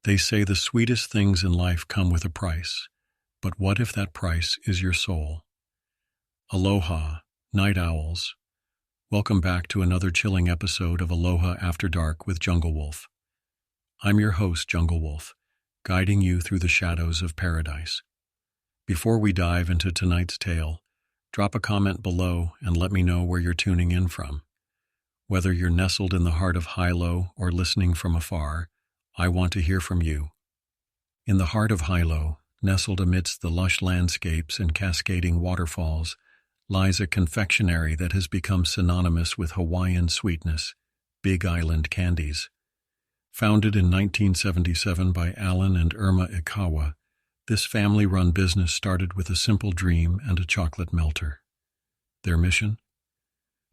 They say the sweetest things in life come with a price, but what if that price is your soul? Aloha, night owls. Welcome back to another chilling episode of Aloha After Dark with Junglewolf. I'm your host, Junglewolf, guiding you through the shadows of paradise. Before we dive into tonight's tale, drop a comment below and let me know where you're tuning in from. Whether you're nestled in the heart of Hilo or listening from afar, I want to hear from you. In the heart of Hilo, nestled amidst the lush landscapes and cascading waterfalls, lies a confectionery that has become synonymous with Hawaiian sweetness, Big Island Candies. Founded in 1977 by Alan and Irma Ikawa, this family-run business started with a simple dream and a chocolate melter. Their mission?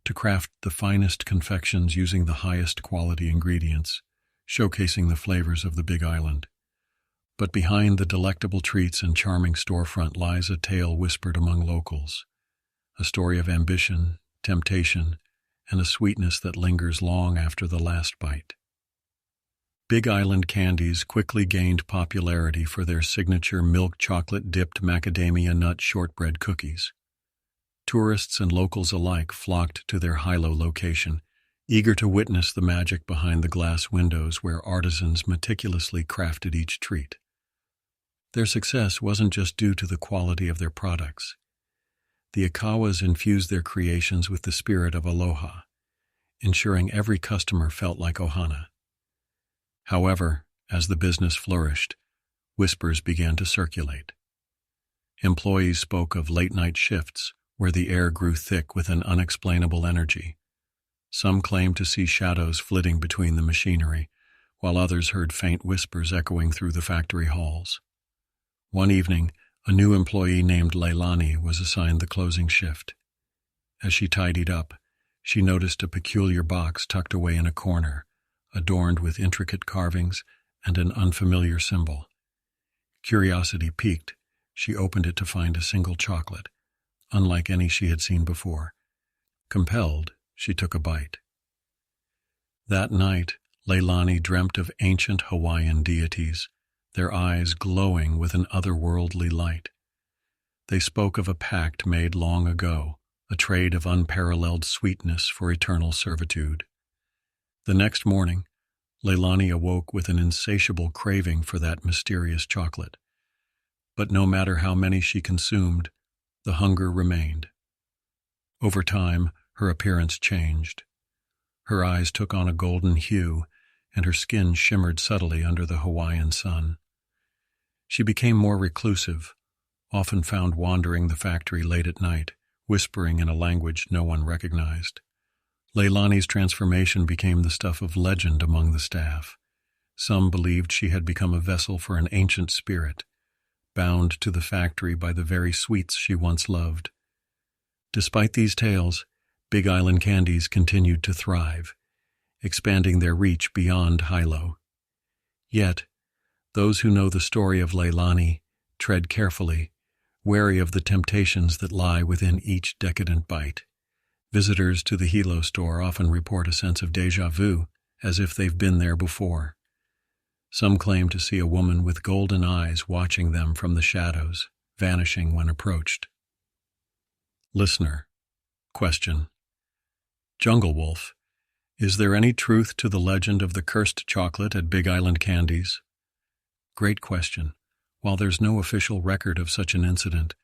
To craft the finest confections using the highest quality ingredients, showcasing the flavors of the Big Island. But behind the delectable treats and charming storefront lies a tale whispered among locals, a story of ambition, temptation, and a sweetness that lingers long after the last bite. Big Island Candies quickly gained popularity for their signature milk chocolate-dipped macadamia nut shortbread cookies. Tourists and locals alike flocked to their Hilo location, eager to witness the magic behind the glass windows where artisans meticulously crafted each treat. Their success wasn't just due to the quality of their products. The Ikawas infused their creations with the spirit of Aloha, ensuring every customer felt like Ohana. However, as the business flourished, whispers began to circulate. Employees spoke of late-night shifts where the air grew thick with an unexplainable energy. Some claimed to see shadows flitting between the machinery, while others heard faint whispers echoing through the factory halls. One evening, a new employee named Leilani was assigned the closing shift. As she tidied up, she noticed a peculiar box tucked away in a corner, adorned with intricate carvings and an unfamiliar symbol. Curiosity piqued, she opened it to find a single chocolate, unlike any she had seen before. Compelled, she took a bite. That night, Leilani dreamt of ancient Hawaiian deities, their eyes glowing with an otherworldly light. They spoke of a pact made long ago, a trade of unparalleled sweetness for eternal servitude. The next morning, Leilani awoke with an insatiable craving for that mysterious chocolate. But no matter how many she consumed, the hunger remained. Over time, her appearance changed. Her eyes took on a golden hue, and her skin shimmered subtly under the Hawaiian sun. She became more reclusive, often found wandering the factory late at night, whispering in a language no one recognized. Leilani's transformation became the stuff of legend among the staff. Some believed she had become a vessel for an ancient spirit, bound to the factory by the very sweets she once loved. Despite these tales, Big Island Candies continued to thrive, expanding their reach beyond Hilo. Yet, those who know the story of Leilani tread carefully, wary of the temptations that lie within each decadent bite. Visitors to the Hilo store often report a sense of déjà vu, as if they've been there before. Some claim to see a woman with golden eyes watching them from the shadows, vanishing when approached. Listener, question. Junglewolf, is there any truth to the legend of the cursed chocolate at Big Island Candies? Great question. While there's no official record of such an incident,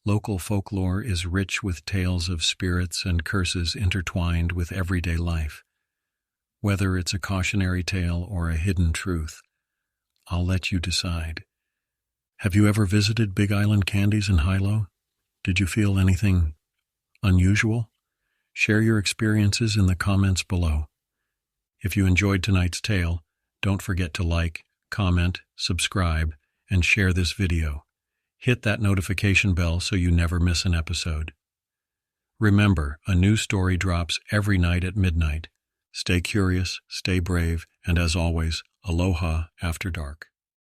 local folklore is rich with tales of spirits and curses intertwined with everyday life. Whether it's a cautionary tale or a hidden truth, I'll let you decide. Have you ever visited Big Island Candies in Hilo? Did you feel anything unusual? Share your experiences in the comments below. If you enjoyed tonight's tale, don't forget to like, comment, subscribe, and share this video. Hit that notification bell so you never miss an episode. Remember, a new story drops every night at midnight. Stay curious, stay brave, and as always, aloha after dark.